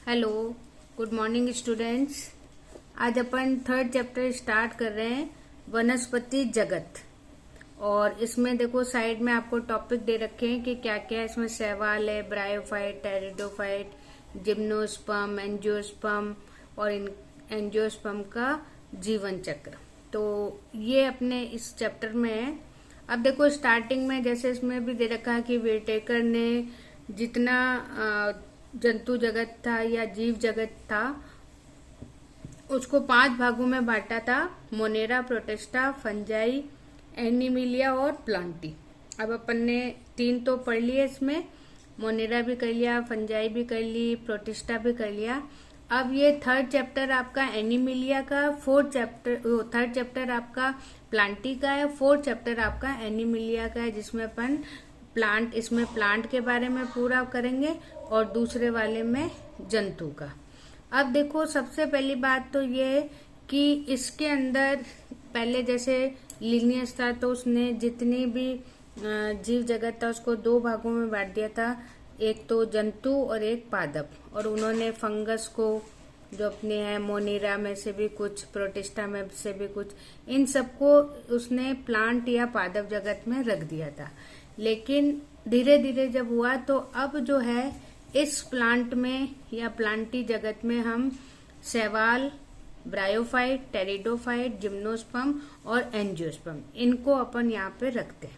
Hello, good morning students. आज अपन third chapter start कर रहे हैं, वनस्पति जगत। और इसमें देखो साइड में आपको टॉपिक दे रखे हैं कि क्या क्या इसमें शैवाल है, ब्रायोफाइट, टेरिडोफाइट, जिम्नोस्पर्म, एंजियोस्पर्म और एंजियोस्पर्म का जीवन चक्र। तो ये अपने इस चैप्टर में है। अब देखो स्टार्टिंग में जैसे इसमें भी दे रखा है कि वेटेकर ने जितना जंतु जगत था या जीव जगत था उसको 5 भागों में बांटा था: मोनेरा, प्रोटिस्टा, फंजाई, एनिमिलिया और प्लांटी। अब अपन ने 3 तो पढ़ लिए, इसमें मोनेरा भी कर लिया, फंजाई भी कर ली, प्रोटिस्टा भी कर लिया। अब ये थर्ड चैप्टर आपका एनिमिलिया का, थर्ड चैप्टर आपका प्लांटी का है, फोर्थ चैप्टर आपका एनिमिलिया का है, जिसमें अपन इसमें प्लांट के बारे में पूरा करेंगे और दूसरे वाले में जंतु का। अब देखो सबसे पहली बात तो ये कि इसके अंदर पहले जैसे लिनियस था तो उसने जितनी भी जीव जगत था उसको 2 भागों में बांट दिया था, एक तो जंतु और एक पादप। और उन्होंने फंगस को जो अपने है मोनेरा में से भी कुछ, प्रोटिस्टा में से भी कुछ, इन सबको उसने प्लांट या पादप जगत में रख दिया था। लेकिन धीरे धीरे जब हुआ तो अब जो है इस प्लांट में या प्लांटी जगत में हम शैवाल, ब्रायोफाइट, टेरिडोफाइट, जिम्नोस्पर्म और एंजियोस्पर्म, इनको अपन यहाँ पे रखते हैं।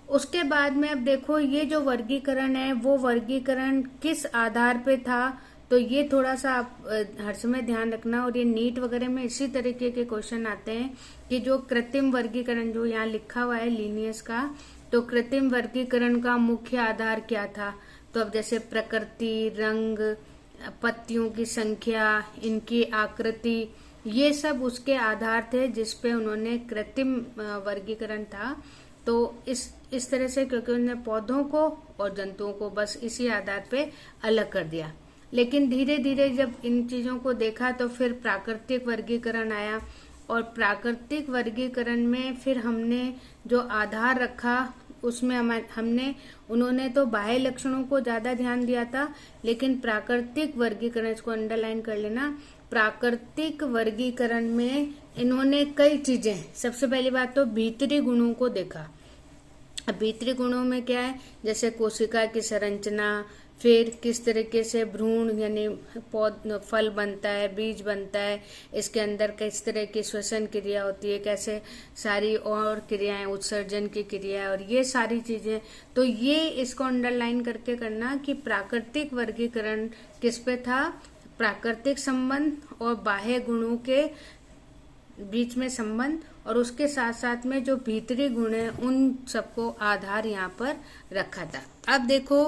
उसके बाद में अब देखो ये जो वर्गीकरण है वो वर्गीकरण किस आधार पे था, तो ये थोड़ा सा आप हर समय ध्यान रखना। और ये नीट वगैरह में इसी तरीके के क्वेश्चन आते हैं कि जो कृत्रिम वर्गीकरण जो यहाँ लिखा हुआ है लिनियस का, तो कृत्रिम वर्गीकरण का मुख्य आधार क्या था। तो अब जैसे प्रकृति, रंग, पत्तियों की संख्या, इनकी आकृति, ये सब उसके आधार थे जिसपे उन्होंने कृत्रिम वर्गीकरण था। तो इस तरह से क्योंकि उन्होंने पौधों को और जंतुओं को बस इसी आधार पे अलग कर दिया। लेकिन धीरे धीरे जब इन चीजों को देखा तो फिर प्राकृतिक वर्गीकरण आया। और प्राकृतिक वर्गीकरण में फिर हमने जो आधार रखा उसमें उन्होंने तो बाह्य लक्षणों को ज्यादा ध्यान दिया था, लेकिन प्राकृतिक वर्गीकरण, इसको अंडरलाइन कर लेना, प्राकृतिक वर्गीकरण में इन्होंने कई चीजें, सबसे पहली बात तो भीतरी गुणों को देखा। अब भीतरी गुणों में क्या है, जैसे कोशिका की संरचना, फिर किस तरीके से भ्रूण यानी फल बनता है, बीज बनता है, इसके अंदर किस तरह की श्वसन क्रिया होती है, कैसे सारी और क्रियाएं, उत्सर्जन की क्रिया, और ये सारी चीजें। तो ये इसको अंडरलाइन करके करना कि प्राकृतिक वर्गीकरण किस पे था, प्राकृतिक संबंध और बाह्य गुणों के बीच में संबंध, और उसके साथ साथ में जो भीतरी गुण है उन सबको आधार यहाँ पर रखा था। अब देखो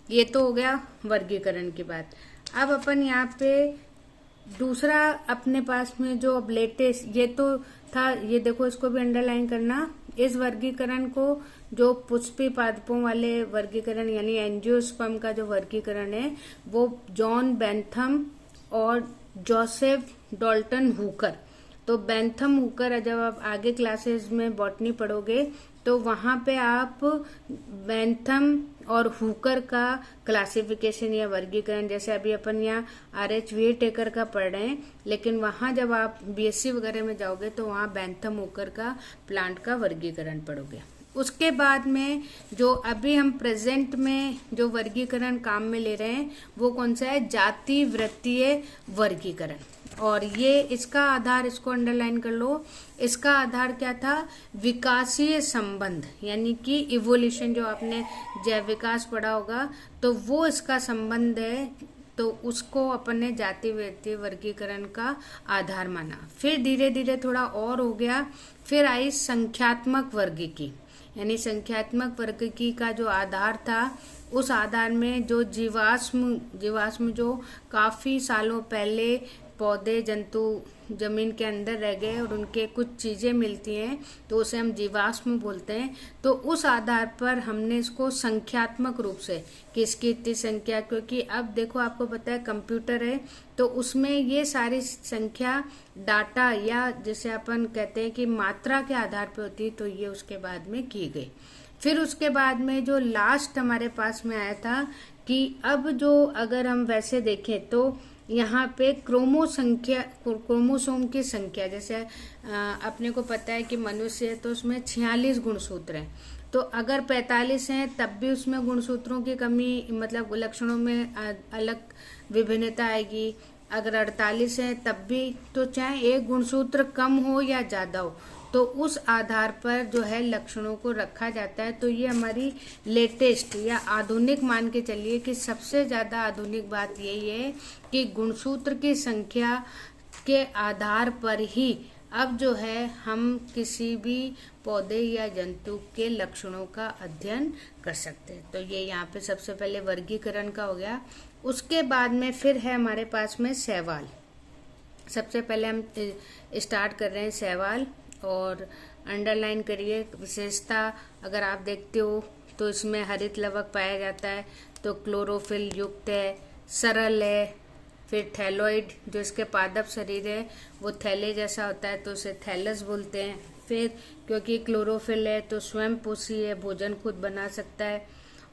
ये तो हो गया वर्गीकरण की बात। अब अपन यहाँ पे दूसरा अपने पास में जो अब लेटेस्ट ये तो था, ये देखो इसको भी अंडरलाइन करना। इस वर्गीकरण को जो पुष्पी पादपों वाले वर्गीकरण यानी एंजियोस्पर्म का जो वर्गीकरण है वो जॉन बेंथम और जोसेफ डॉल्टन हुकर, तो बेंथम हुकर, जब आप आगे क्लासेस में बॉटनी पढ़ोगे तो वहां पे आप बेंथम और हुकर का क्लासिफिकेशन या वर्गीकरण, जैसे अभी अपन यहाँ RH वेटेकर का पढ़ रहे हैं, लेकिन वहां जब आप BSc वगैरह में जाओगे तो वहां बेंथम हुकर का प्लांट का वर्गीकरण पढ़ोगे। उसके बाद में जो अभी हम प्रेजेंट में जो वर्गीकरण काम में ले रहे हैं वो कौन सा है, जाति वृत्तीय वर्गीकरण। और ये इसका आधार, इसको अंडरलाइन कर लो, इसका आधार क्या था, विकासीय संबंध, यानी कि इवोल्यूशन, जो आपने जैव विकास पढ़ा होगा तो वो इसका संबंध है। तो उसको अपन ने जाति वृत्तीय वर्गीकरण का आधार माना। फिर धीरे धीरे थोड़ा और हो गया, फिर आई संख्यात्मक वर्गीकी, यानी संख्यात्मक वर्गीकी का जो आधार था उस आधार में जो जीवाश्म जो काफी सालों पहले पौधे, जंतु जमीन के अंदर रह गए और उनके कुछ चीजें मिलती हैं तो उसे हम जीवाश्म बोलते हैं। तो उस आधार पर हमने इसको संख्यात्मक रूप से कि इसकी इतनी संख्या, क्योंकि अब देखो आपको पता है कंप्यूटर है तो उसमें ये सारी संख्या डाटा या जैसे अपन कहते हैं कि मात्रा के आधार पर होती है, तो ये उसके बाद में की गई। फिर उसके बाद में जो लास्ट हमारे पास में आया था कि अब जो अगर हम वैसे देखें तो यहाँ पे क्रोमोसोम की संख्या, जैसे अपने को पता है कि मनुष्य है तो उसमें 46 गुणसूत्र हैं, तो अगर 45 हैं तब भी उसमें गुणसूत्रों की कमी, मतलब लक्षणों में अलग विभिन्नता आएगी। अगर 48 है तब भी, तो चाहे एक गुणसूत्र कम हो या ज्यादा हो, तो उस आधार पर जो है लक्षणों को रखा जाता है। तो ये हमारी लेटेस्ट या आधुनिक मान के चलिए कि सबसे ज्यादा आधुनिक बात यही है कि गुणसूत्र की संख्या के आधार पर ही अब जो है हम किसी भी पौधे या जंतु के लक्षणों का अध्ययन कर सकते हैं। तो ये यहाँ पे सबसे पहले वर्गीकरण का हो गया। उसके बाद में फिर है हमारे पास में शैवाल। सबसे पहले हम स्टार्ट कर रहे हैं शैवाल, और अंडरलाइन करिए विशेषता। अगर आप देखते हो तो इसमें हरित लवक पाया जाता है, तो क्लोरोफिल युक्त है, सरल है। फिर थैलोइड, जो इसके पादप शरीर है वो थैले जैसा होता है तो उसे थैलस बोलते हैं। फिर क्योंकि क्लोरोफिल है तो स्वयं पोषी है, भोजन खुद बना सकता है,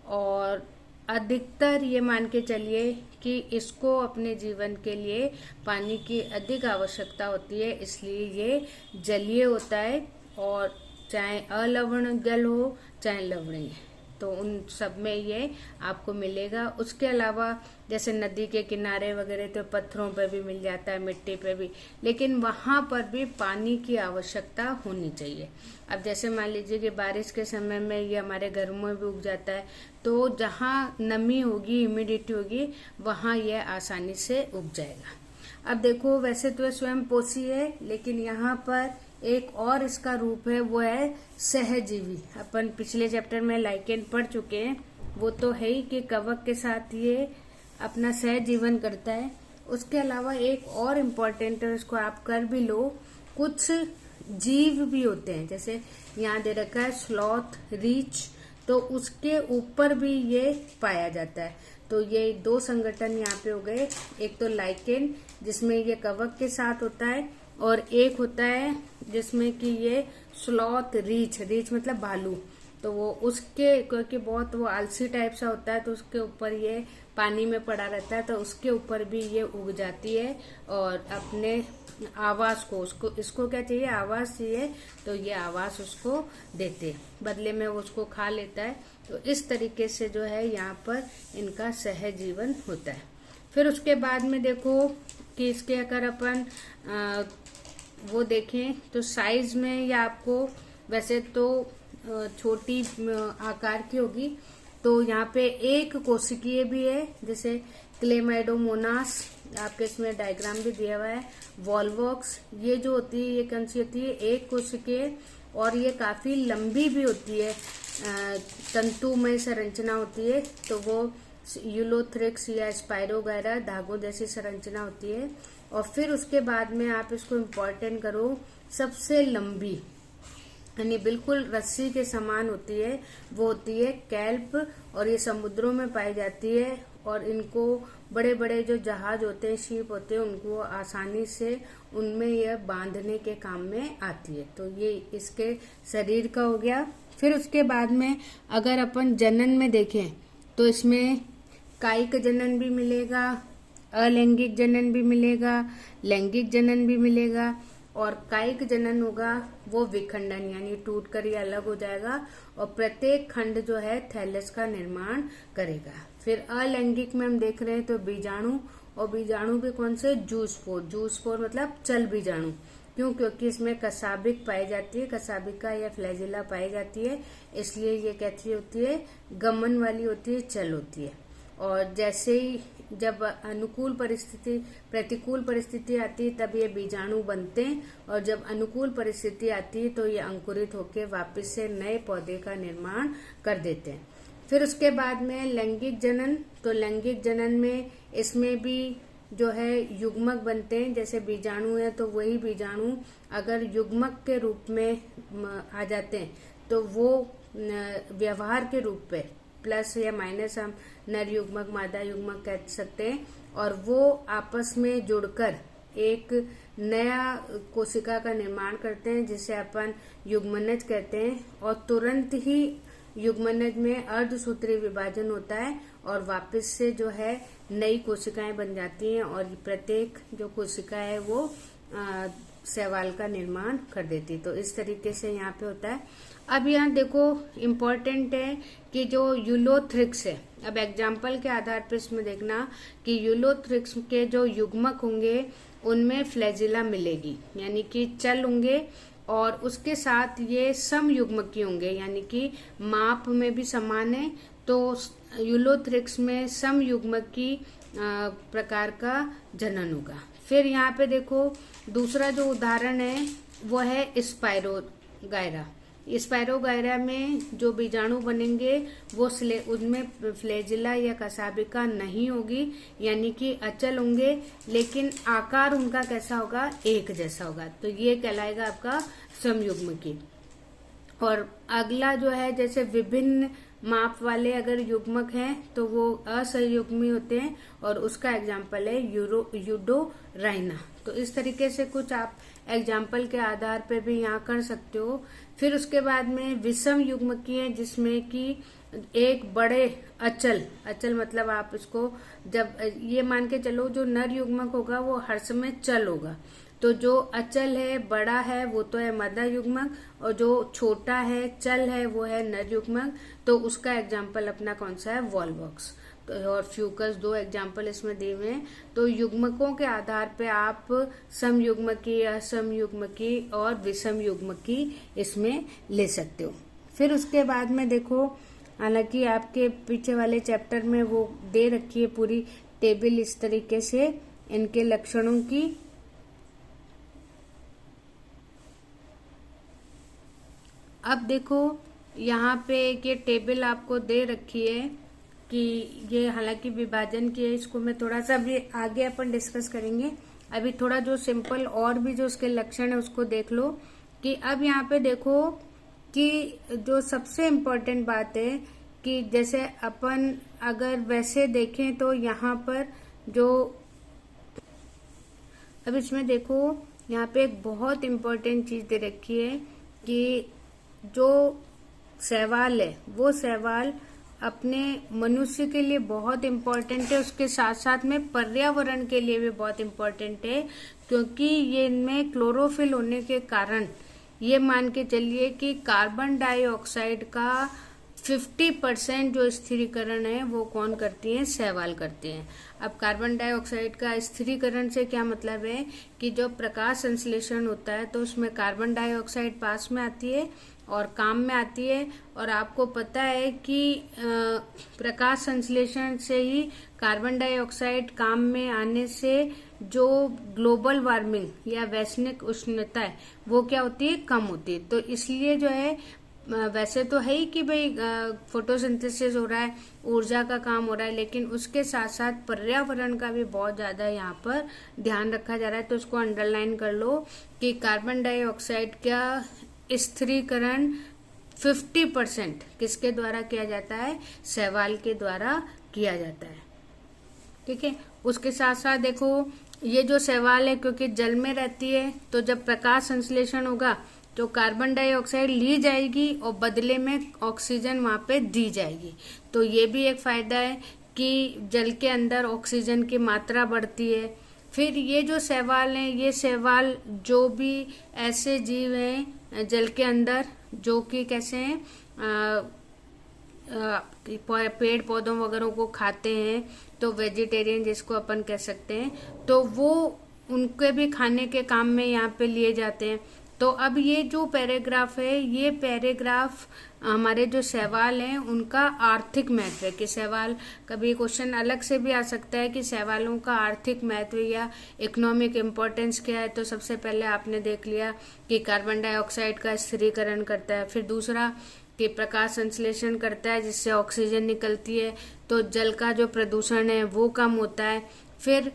और अधिकतर ये मान के चलिए कि इसको अपने जीवन के लिए पानी की अधिक आवश्यकता होती है, इसलिए ये जलीय होता है, और चाहे अलवण जल हो चाहे लवणीय, तो उन सब में ये आपको मिलेगा। उसके अलावा जैसे नदी के किनारे वगैरह तो पत्थरों पे भी मिल जाता है, मिट्टी पे भी, लेकिन वहां पर भी पानी की आवश्यकता होनी चाहिए। अब जैसे मान लीजिए कि बारिश के समय में ये हमारे घरों में भी उग जाता है, तो जहाँ नमी होगी, ह्यूमिडिटी होगी, वहां यह आसानी से उग जाएगा। अब देखो, वैसे तो स्वयं पोषी है, लेकिन यहाँ पर एक और इसका रूप है, वो है सहजीवी। अपन पिछले चैप्टर में लाइकेन पढ़ चुके हैं, वो तो है ही कि कवक के साथ ये अपना सहजीवन करता है। उसके अलावा एक और इम्पोर्टेंट है, इसको आप कर भी लो, कुछ जीव भी होते हैं, जैसे यहाँ दे रखा है स्लॉथ, रीछ, तो उसके ऊपर भी ये पाया जाता है। तो ये दो संगठन यहाँ पे हो गए, एक तो लाइकेन जिसमें ये कवक के साथ होता है, और एक होता है जिसमें कि ये स्लॉथ, रीछ मतलब भालू, तो वो उसके, क्योंकि बहुत वो आलसी टाइप सा होता है तो उसके ऊपर ये पानी में पड़ा रहता है, तो उसके ऊपर भी ये उग जाती है और अपने आवास को, उसको, इसको क्या चाहिए, आवास चाहिए, तो ये आवास उसको देते, बदले में वो उसको खा लेता है। तो इस तरीके से जो है यहाँ पर इनका सहजीवन होता है। फिर उसके बाद में देखो कि इसके अगर अपन वो देखें तो साइज में या आपको वैसे तो छोटी आकार की होगी, तो यहाँ पे एक कोशिकीय भी है, जैसे क्लेमाइडोमोनास, आपके इसमें डायग्राम भी दिया हुआ है। वॉल्वॉक्स, ये जो होती है ये कौन सी होती है, एक कोशिकीय, और ये काफी लंबी भी होती है, तंतुमय संरचना होती है, तो वो यूलोथ्रिक्स या स्पाइरो वगैरह धागों जैसी संरचना होती है। और फिर उसके बाद में आप इसको इम्पोर्टेंट करो, सबसे लंबी यानी बिल्कुल रस्सी के समान होती है, वो होती है कैल्प, और ये समुद्रों में पाई जाती है, और इनको बड़े बड़े जो जहाज होते हैं, शिप होते हैं, उनको आसानी से उनमें यह बांधने के काम में आती है। तो ये इसके शरीर का हो गया। फिर उसके बाद में अगर अपन जनन में देखें तो इसमें कायिक जनन भी मिलेगा, अलैंगिक जनन भी मिलेगा, लैंगिक जनन भी मिलेगा, और कायिक जनन होगा वो विखंडन यानी टूट कर ये अलग हो जाएगा, और प्रत्येक खंड जो है थैलस का निर्माण करेगा। फिर अलैंगिक में हम देख रहे हैं तो बीजाणु, और बीजाणु भी कौन से, जूस्पोर मतलब चल बीजाणु, क्यों, क्योंकि इसमें कसाबिक पाई जाती है, कसाबिका या फ्लैजिला पाई जाती है, इसलिए ये कैसी होती है, गमन वाली होती है, चल होती है। और जैसे ही जब प्रतिकूल परिस्थिति आती है तब ये बीजाणु बनते हैं, और जब अनुकूल परिस्थिति आती है तो ये अंकुरित होकर वापस से नए पौधे का निर्माण कर देते हैं। फिर उसके बाद में लैंगिक जनन, तो लैंगिक जनन में इसमें भी जो है युग्मक बनते हैं, जैसे बीजाणु है तो वही बीजाणु अगर युग्मक के रूप में आ जाते हैं तो वो व्यवहार के रूप पे प्लस या माइनस हम नर युग्मक मादा युग्मक कह सकते हैं, और वो आपस में जुड़कर एक नया कोशिका का निर्माण करते हैं जिसे अपन युग्मनज कहते हैं, और तुरंत ही युग्मनज में अर्धसूत्रीय विभाजन होता है और वापस से जो है नई कोशिकाएं बन जाती हैं और प्रत्येक जो कोशिका है वो शैवाल का निर्माण कर देती। तो इस तरीके से यहाँ पे होता है। अब यहाँ देखो इम्पोर्टेंट है कि जो यूलोथ्रिक्स है, अब एग्जाम्पल के आधार पर इसमें देखना कि यूलोथ्रिक्स के जो युग्मक होंगे उनमें फ्लैजिला मिलेगी, यानी कि चल होंगे, और उसके साथ ये समयुग्मकी होंगे, यानी कि माप में भी समान है। तो यूलोथ्रिक्स में समयुग्मकी प्रकार का जनन होगा। फिर यहाँ पे देखो दूसरा जो उदाहरण है वो है स्पाइरोगायरा। स्पाइरोगायरा में जो बीजाणु बनेंगे वो उनमें फ्लैजिला या कसाबिका नहीं होगी, यानी कि अचल होंगे, लेकिन आकार उनका कैसा होगा, एक जैसा होगा। तो ये कहलाएगा आपका समयुग्मकी। और अगला जो है जैसे विभिन्न माप वाले अगर युग्मक हैं तो वो असहयुग्मी होते हैं, और उसका एग्जाम्पल है यूडोराइना। तो इस तरीके से कुछ आप एग्जाम्पल के आधार पे भी यहाँ कर सकते हो। फिर उसके बाद में विषम युग्मकी है, जिसमें कि एक बड़े अचल मतलब आप इसको जब ये मान के चलो जो नर युग्मक होगा वो हर समय चल होगा, तो जो अचल है बड़ा है वो तो है मादा युग्मक, और जो छोटा है चल है वो है नर युग्मक। तो उसका एग्जाम्पल अपना कौन सा है, वॉलवॉक्स। तो और फ्यूकस, दो एग्जाम्पल इसमें दिए हुए हैं। तो युग्मकों के आधार पे आप समयुग्मकी, असमयुग्मकी और विषम युग्मकी इसमें ले सकते हो। फिर उसके बाद में देखो, हालांकि आपके पीछे वाले चैप्टर में वो दे रखी है पूरी टेबल इस तरीके से इनके लक्षणों की। अब देखो यहाँ पे एक ये टेबल आपको दे रखी है कि ये हालांकि विभाजन की है, इसको मैं थोड़ा सा भी आगे अपन डिस्कस करेंगे। अभी थोड़ा जो सिंपल और भी जो उसके लक्षण है उसको देख लो। कि अब यहाँ पे देखो कि जो सबसे इम्पोर्टेंट बात है कि जैसे अपन अगर वैसे देखें तो यहाँ पर जो अब इसमें देखो यहाँ पे एक बहुत इम्पोर्टेंट चीज दे रखी है कि जो शैवाल है वो शैवाल अपने मनुष्य के लिए बहुत इम्पोर्टेंट है, उसके साथ साथ में पर्यावरण के लिए भी बहुत इम्पोर्टेंट है, क्योंकि ये इनमें क्लोरोफिल होने के कारण ये मान के चलिए कि कार्बन डाइऑक्साइड का 50% जो स्थिरीकरण है वो कौन करती है, शैवाल करती हैं। अब कार्बन डाइऑक्साइड का स्थिरीकरण से क्या मतलब है कि जो प्रकाश संश्लेषण होता है तो उसमें कार्बन डाइऑक्साइड पास में आती है और काम में आती है। और आपको पता है कि प्रकाश संश्लेषण से ही कार्बन डाइऑक्साइड काम में आने से जो ग्लोबल वार्मिंग या वैश्विक उष्णता है वो क्या होती है, कम होती है। तो इसलिए जो है वैसे तो है ही कि भाई फोटोसिंथेसिस हो रहा है, ऊर्जा का काम हो रहा है, लेकिन उसके साथ साथ पर्यावरण का भी बहुत ज्यादा यहाँ पर ध्यान रखा जा रहा है। तो उसको अंडरलाइन कर लो कि कार्बन डाइऑक्साइड का स्थिरीकरण 50% किसके द्वारा किया जाता है, शैवाल के द्वारा किया जाता है। ठीक है, उसके साथ साथ देखो ये जो शैवाल है क्योंकि जल में रहती है, तो जब प्रकाश संश्लेषण होगा तो कार्बन डाइऑक्साइड ली जाएगी और बदले में ऑक्सीजन वहां पे दी जाएगी। तो ये भी एक फायदा है कि जल के अंदर ऑक्सीजन की मात्रा बढ़ती है। फिर ये जो शैवाल हैं, ये शैवाल जो भी ऐसे जीव हैं जल के अंदर जो कि कैसे हैं, पेड़ पौधों वगैरह को खाते हैं, तो वेजिटेरियन जिसको अपन कह सकते हैं, तो वो उनके भी खाने के काम में यहाँ पे लिए जाते हैं। तो अब ये जो पैराग्राफ है, ये पैराग्राफ हमारे जो शैवाल हैं उनका आर्थिक महत्व है कि शैवाल, कभी क्वेश्चन अलग से भी आ सकता है कि शैवालों का आर्थिक महत्व या इकोनॉमिक इम्पोर्टेंस क्या है। तो सबसे पहले आपने देख लिया कि कार्बन डाइऑक्साइड का स्थिरीकरण करता है, फिर दूसरा कि प्रकाश संश्लेषण करता है जिससे ऑक्सीजन निकलती है, तो जल का जो प्रदूषण है वो कम होता है। फिर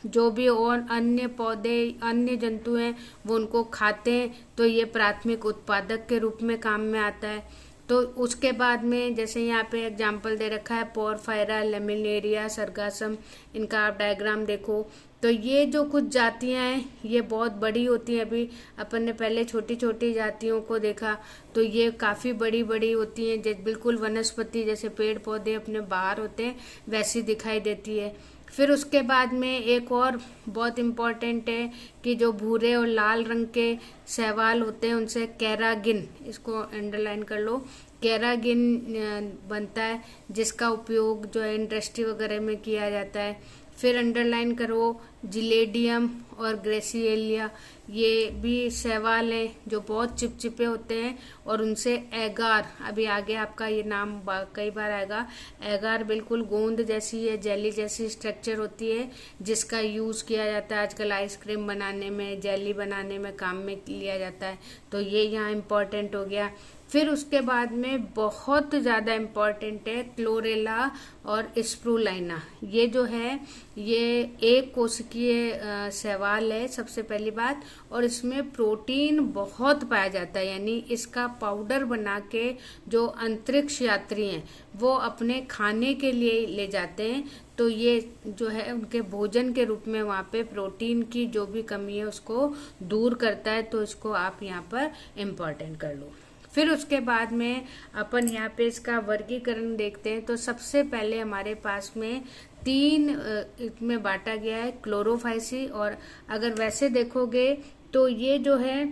जो भी और अन्य पौधे, अन्य जंतु हैं वो उनको खाते हैं, तो ये प्राथमिक उत्पादक के रूप में काम में आता है। तो उसके बाद में जैसे यहाँ पे एग्जाम्पल दे रखा है पोरफायरा, लेमिनेरिया, सरगासम, इनका आप डायग्राम देखो। तो ये जो कुछ जातियां हैं ये बहुत बड़ी होती हैं। अभी अपन ने पहले छोटी छोटी जातियों को देखा, तो ये काफ़ी बड़ी बड़ी होती हैं, जैसे बिल्कुल वनस्पति जैसे पेड़ पौधे अपने बाहर होते हैं वैसी दिखाई देती है। फिर उसके बाद में एक और बहुत इम्पॉर्टेंट है कि जो भूरे और लाल रंग के शैवाल होते हैं उनसे कैरागिन, इसको अंडरलाइन कर लो, कैरागिन बनता है, जिसका उपयोग जो है इंडस्ट्री वगैरह में किया जाता है। फिर अंडरलाइन करो जिलेडियम और ग्रेसिएलिया, ये भी शैवाल हैं जो बहुत चिपचिपे होते हैं और उनसे एगार, अभी आगे आपका ये नाम कई बार आएगा, एगार बिल्कुल गोंद जैसी है, जेली जैसी स्ट्रक्चर होती है, जिसका यूज किया जाता है आजकल आइसक्रीम बनाने में, जेली बनाने में काम में लिया जाता है। तो ये यहाँ इम्पोर्टेंट हो गया। फिर उसके बाद में बहुत ज़्यादा इम्पॉर्टेंट है क्लोरेला और स्प्रूलाइना। ये जो है ये एक कोशिकीय शैवाल है सबसे पहली बात, और इसमें प्रोटीन बहुत पाया जाता है, यानी इसका पाउडर बना के जो अंतरिक्ष यात्री हैं वो अपने खाने के लिए ले जाते हैं। तो ये जो है उनके भोजन के रूप में वहाँ पे प्रोटीन की जो भी कमी है उसको दूर करता है। तो इसको आप यहाँ पर इम्पोर्टेंट कर लो। फिर उसके बाद में अपन यहाँ पे इसका वर्गीकरण देखते हैं। तो सबसे पहले हमारे पास में 3 में बांटा गया है, क्लोरोफाइसी, और अगर वैसे देखोगे तो ये जो है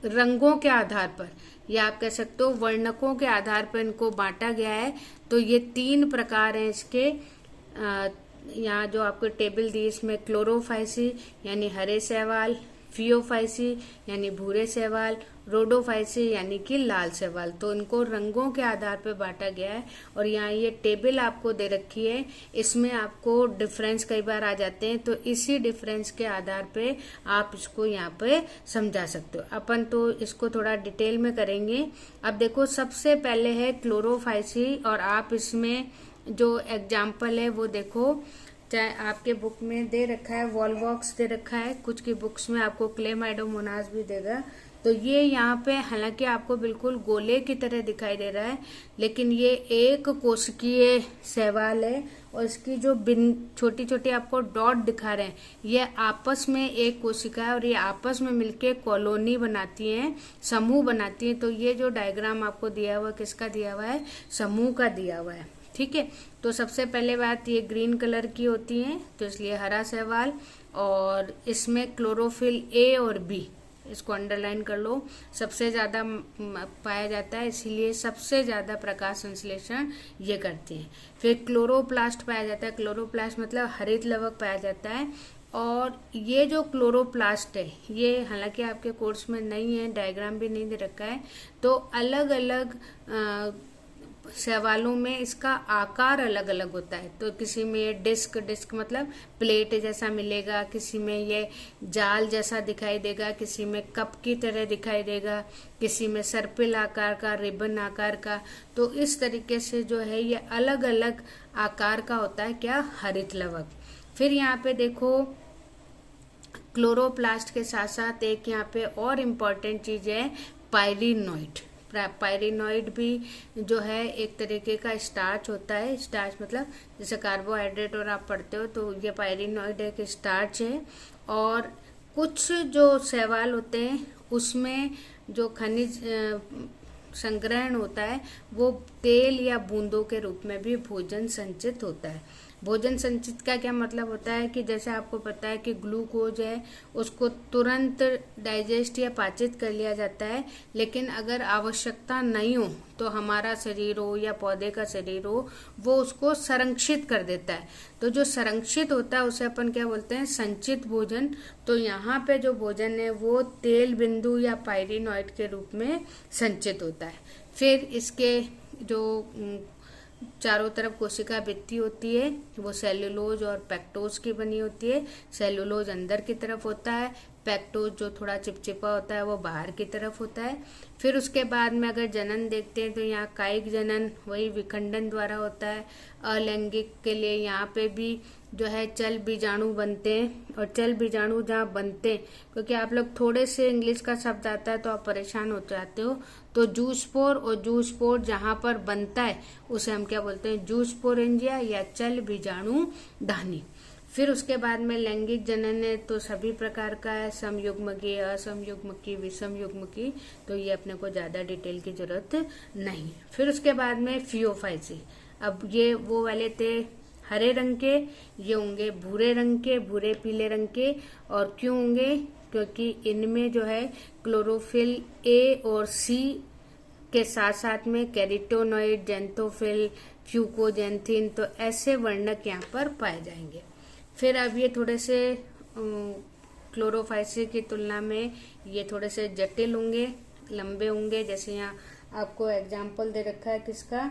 रंगों के आधार पर, या आप कह सकते हो वर्णकों के आधार पर इनको बांटा गया है। तो ये 3 प्रकार हैं इसके। यहाँ जो आपको टेबल दी इसमें क्लोरोफाइसी यानी हरे शैवाल, फियोफाइसी यानी भूरे शैवाल, रोडोफाइसी यानी कि लाल शैवाल। तो इनको रंगों के आधार पर बांटा गया है। और यहाँ ये टेबल आपको दे रखी है, इसमें आपको डिफरेंस कई बार आ जाते हैं, तो इसी डिफरेंस के आधार पे आप इसको यहाँ पे समझा सकते हो। अपन तो इसको थोड़ा डिटेल में करेंगे। अब देखो सबसे पहले है क्लोरोफाइसी, और आप इसमें जो एग्जाम्पल है वो देखो, चाहे आपके बुक में दे रखा है वॉलवॉक्स दे रखा है, कुछ की बुक्स में आपको क्लेमाइडोमोनास भी देगा। तो ये यहाँ पे हालांकि आपको बिल्कुल गोले की तरह दिखाई दे रहा है, लेकिन ये एक कोशिकीय शैवाल है, और इसकी जो छोटी छोटी आपको डॉट दिखा रहे हैं ये आपस में एक कोशिका है, और ये आपस में मिलके कॉलोनी बनाती हैं, समूह बनाती हैं। तो ये जो डायग्राम आपको दिया हुआ किसका दिया हुआ है, समूह का दिया हुआ है। ठीक है, तो सबसे पहले बात ये ग्रीन कलर की होती है, तो इसलिए हरा शैवाल, और इसमें क्लोरोफिल ए और बी, इसको अंडरलाइन कर लो, सबसे ज्यादा पाया जाता है, इसीलिए सबसे ज्यादा प्रकाश संश्लेषण ये करते हैं। फिर क्लोरोप्लास्ट पाया जाता है, क्लोरोप्लास्ट मतलब हरित लवक पाया जाता है। और ये जो क्लोरोप्लास्ट है ये हालांकि आपके कोर्स में नहीं है, डायग्राम भी नहीं दे रखा है, तो अलग अलग शैवालों में इसका आकार अलग अलग होता है। तो किसी में ये डिस्क मतलब प्लेट जैसा मिलेगा, किसी में ये जाल जैसा दिखाई देगा, किसी में कप की तरह दिखाई देगा, किसी में सर्पिल आकार का, रिबन आकार का। तो इस तरीके से जो है ये अलग अलग आकार का होता है क्या, हरित लवक। फिर यहाँ पे देखो क्लोरोप्लास्ट के साथ साथ एक यहाँ पे और इम्पोर्टेंट चीज है पायरिनोइड। पायरिनोइड भी जो है एक तरीके का स्टार्च होता है, स्टार्च मतलब जैसे कार्बोहाइड्रेट और आप पढ़ते हो, तो ये पायरिनोइड एक स्टार्च है। और कुछ जो शैवाल होते हैं उसमें जो खनिज संग्रहण होता है वो तेल या बूंदों के रूप में भी भोजन संचित होता है। भोजन संचित का क्या मतलब होता है कि जैसे आपको पता है कि ग्लूकोज है उसको तुरंत डाइजेस्ट या पाचित कर लिया जाता है, लेकिन अगर आवश्यकता नहीं हो तो हमारा शरीर हो या पौधे का शरीर हो वो उसको संरक्षित कर देता है। तो जो संरक्षित होता है उसे अपन क्या बोलते हैं, संचित भोजन। तो यहाँ पे जो भोजन है वो तेल बिंदु या पायरिनोइड के रूप में संचित होता है। फिर इसके जो चारों तरफ कोशिका भित्ति होती है वो सेल्यूलोज और पेक्टोज की बनी होती है। सेल्यूलोज अंदर की तरफ होता है, पैक्टोज जो थोड़ा चिपचिपा होता है वो बाहर की तरफ होता है। फिर उसके बाद में अगर जनन देखते हैं तो यहाँ कायिक जनन वही विखंडन द्वारा होता है। अलैंगिक के लिए यहाँ पे भी जो है चल बीजाणु बनते हैं, और चल बीजाणु जहाँ बनते हैं, क्योंकि आप लोग थोड़े से इंग्लिश का शब्द आता है तो आप परेशान हो जाते हो, तो जूस्पोर और जूस्पोर जहाँ पर बनता है उसे हम क्या बोलते हैं, जूस्पोरेंजिया या चल बीजाणु दानी। फिर उसके बाद में लैंगिक जनन है तो सभी प्रकार का है, समयुग्मकी, असमयुग्मकी, विषमयुग्मकी, तो ये अपने को ज्यादा डिटेल की जरूरत नहीं। फिर उसके बाद में फियोफाइसी, अब ये वो वाले थे हरे रंग के, ये होंगे भूरे रंग के, भूरे पीले रंग के। और क्यों होंगे, क्योंकि इनमें जो है क्लोरोफिल ए और सी के साथ साथ में कैरोटीनॉइड, जेंथोफिल, फ्यूकोजेंथिन, तो ऐसे वर्णक यहाँ पर पाए जाएंगे। फिर अब ये थोड़े से क्लोरोफाइसी की तुलना में ये थोड़े से जटिल होंगे, लंबे होंगे। जैसे यहाँ आपको एग्जाम्पल दे रखा है किसका,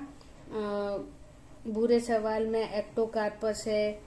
भूरे सवाल में एक्टोकार्पस है,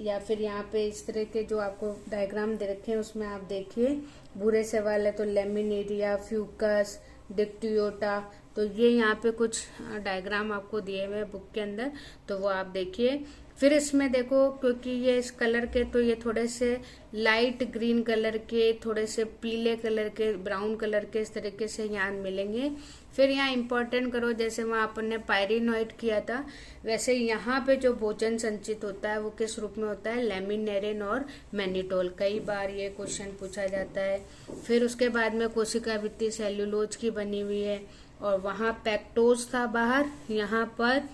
या फिर यहाँ पे इस तरह के जो आपको डायग्राम दे रखे हैं उसमें आप देखिए, भूरे सवाल है तो लेमिनेरिया, फ्यूकस, डिक्टियोटा, तो ये यहाँ पे कुछ डायग्राम आपको दिए हुए हैं बुक के अंदर, तो वो आप देखिए। फिर इसमें देखो, क्योंकि ये इस कलर के, तो ये थोड़े से लाइट ग्रीन कलर के, थोड़े से पीले कलर के, ब्राउन कलर के, इस तरीके से यहाँ मिलेंगे। फिर यहाँ इंपॉर्टेंट करो, जैसे वहाँ अपन ने पायरिनॉइड किया था, वैसे यहाँ पे जो भोजन संचित होता है वो किस रूप में होता है, लेमिनेरिन और मैनिटोल। कई बार ये क्वेश्चन पूछा जाता है। फिर उसके बाद में कोशिका भित्ति सेल्यूलोज की बनी हुई है, और वहाँ पैक्टोज था बाहर, यहाँ पर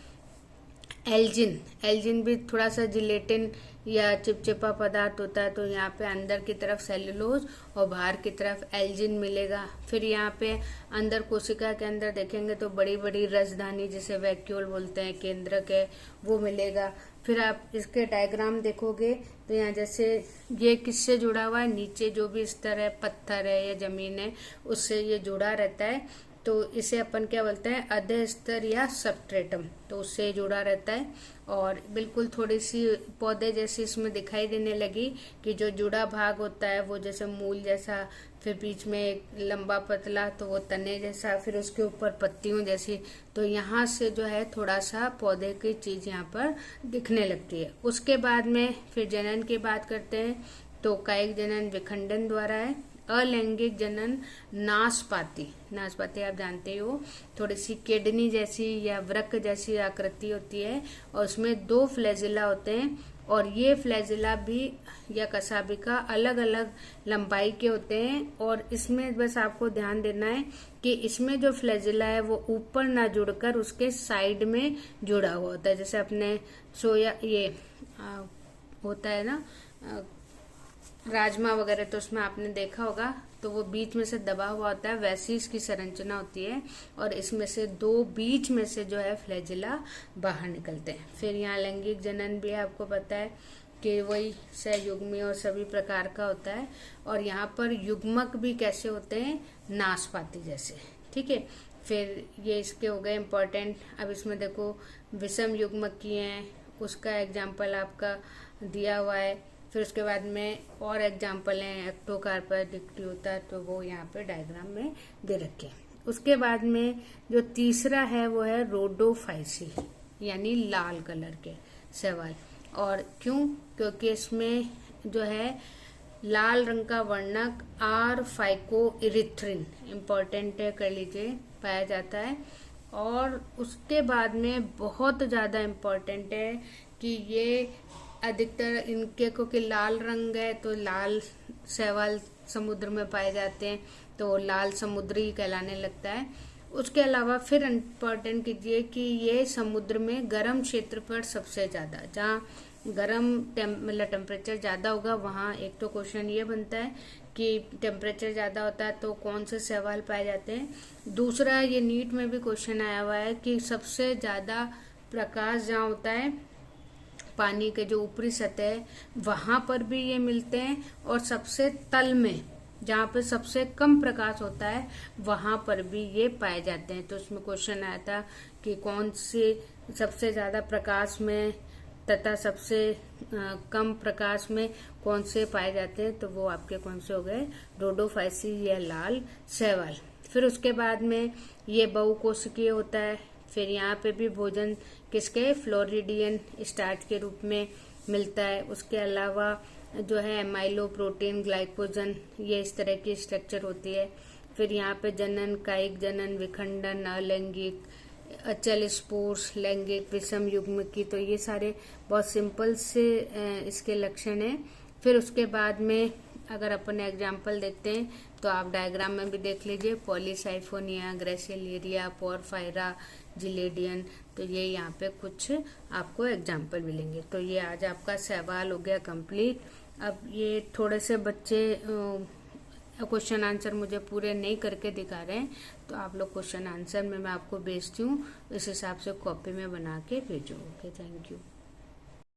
एल्जिन भी थोड़ा सा जिलेटिन या चिपचिपा पदार्थ होता है, तो यहाँ पे अंदर की तरफ सेल्यूलोज और बाहर की तरफ एल्जिन मिलेगा। फिर यहाँ पे अंदर कोशिका के अंदर देखेंगे तो बड़ी बड़ी रसधानी, जिसे वैक्यूल बोलते हैं, केंद्रक है, वो मिलेगा। फिर आप इसके डायग्राम देखोगे तो यहाँ जैसे ये किससे जुड़ा हुआ है, नीचे जो भी स्तर है, पत्थर है या जमीन है, उससे ये जुड़ा रहता है, तो इसे अपन क्या बोलते हैं, अधः स्तर या सबस्ट्रेटम, तो उससे जुड़ा रहता है। और बिल्कुल थोड़ी सी पौधे जैसी इसमें दिखाई देने लगी कि जो जुड़ा भाग होता है वो जैसे मूल जैसा, फिर बीच में एक लंबा पतला, तो वो तने जैसा, फिर उसके ऊपर पत्तियों जैसी, तो यहाँ से जो है थोड़ा सा पौधे की चीज यहाँ पर दिखने लगती है। उसके बाद में फिर जनन की बात करते हैं, तो कायिक जनन विखंडन द्वारा है। अलैंगिक जनन नाशपाती आप जानते हो, थोड़ी सी किडनी जैसी या वृक्क जैसी आकृति होती है, और उसमें 2 फ्लैजिला होते हैं, और ये फ्लैजिला भी या कसाबिका अलग अलग लंबाई के होते हैं। और इसमें बस आपको ध्यान देना है कि इसमें जो फ्लैजिला है वो ऊपर ना जुड़कर उसके साइड में जुड़ा हुआ होता है। जैसे अपने सोया ये होता है ना राजमा वगैरह, तो उसमें आपने देखा होगा, तो वो बीच में से दबा हुआ होता है, वैसी इसकी संरचना होती है, और इसमें से 2 बीच में से जो है फ्लैजिला बाहर निकलते हैं। फिर यहाँ लैंगिक जनन भी है, आपको पता है कि वही सहयुग्मी और सभी प्रकार का होता है। और यहाँ पर युग्मक भी कैसे होते हैं, नाशपाती जैसे, ठीक है। फिर ये इसके हो गए इम्पोर्टेंट। अब इसमें देखो विषम युग्मक की हैं, उसका एग्जाम्पल आपका दिया हुआ है। फिर उसके बाद में और एग्जाम्पल हैं, एक्टोकार्पस, डिक्टियोटा, तो वो यहाँ पे डायग्राम में दे रखे हैं। उसके बाद में जो तीसरा है वो है रोडोफाइसी, यानी लाल कलर के शैवाल। और क्यों, क्योंकि इसमें जो है लाल रंग का वर्णक आर फाइकोइरिथ्रिन इम्पोर्टेंट है, कर लीजिए, पाया जाता है। और उसके बाद में बहुत ज्यादा इम्पोर्टेंट है कि ये अधिकतर इनके को कि लाल रंग है तो लाल शैवाल समुद्र में पाए जाते हैं, तो लाल समुद्री कहलाने लगता है। उसके अलावा फिर इम्पोर्टेंट कीजिए कि ये समुद्र में गर्म क्षेत्र पर सबसे ज्यादा, जहाँ गर्म मतलब टेम्परेचर ज्यादा होगा, वहाँ एक तो क्वेश्चन ये बनता है कि टेम्परेचर ज्यादा होता है तो कौन से शैवाल पाए जाते हैं। दूसरा, ये नीट में भी क्वेश्चन आया हुआ है कि सबसे ज्यादा प्रकाश जहाँ होता है पानी के जो ऊपरी सतह है वहां पर भी ये मिलते हैं, और सबसे तल में जहाँ पे सबसे कम प्रकाश होता है वहां पर भी ये पाए जाते हैं। तो उसमें क्वेश्चन आया था कि कौन से सबसे ज्यादा प्रकाश में तथा सबसे कम प्रकाश में कौन से पाए जाते हैं, तो वो आपके कौन से हो गए, रोडोफाइसी या लाल शैवाल। फिर उसके बाद में ये बहुकोशिकीय होता है। फिर यहाँ पे भी भोजन किसके, फ्लोरिडियन स्टार्च के रूप में मिलता है। उसके अलावा जो है एमाइलो प्रोटीन, ग्लाइकोजन, ये इस तरह की स्ट्रक्चर होती है। फिर यहाँ पे जनन, कायिक जनन, विखंडन, अलैंगिक, अचल स्पोर्स, लैंगिक, विषम युग्म की, तो ये सारे बहुत सिंपल से इसके लक्षण हैं। फिर उसके बाद में अगर अपन एग्जाम्पल देखते हैं तो आप डायग्राम में भी देख लीजिए, पॉलीसाइफोनिया, ग्रेसिलेरिया, पोरफायरा, जिलेडियन, तो ये यहाँ पे कुछ आपको एग्जाम्पल मिलेंगे। तो ये आज आपका सवाल हो गया कंप्लीट। अब ये थोड़े से बच्चे क्वेश्चन आंसर मुझे पूरे नहीं करके दिखा रहे हैं, तो आप लोग क्वेश्चन आंसर में मैं आपको भेजती हूँ, इस हिसाब से कॉपी में बना के भेजो। Okay, thank you.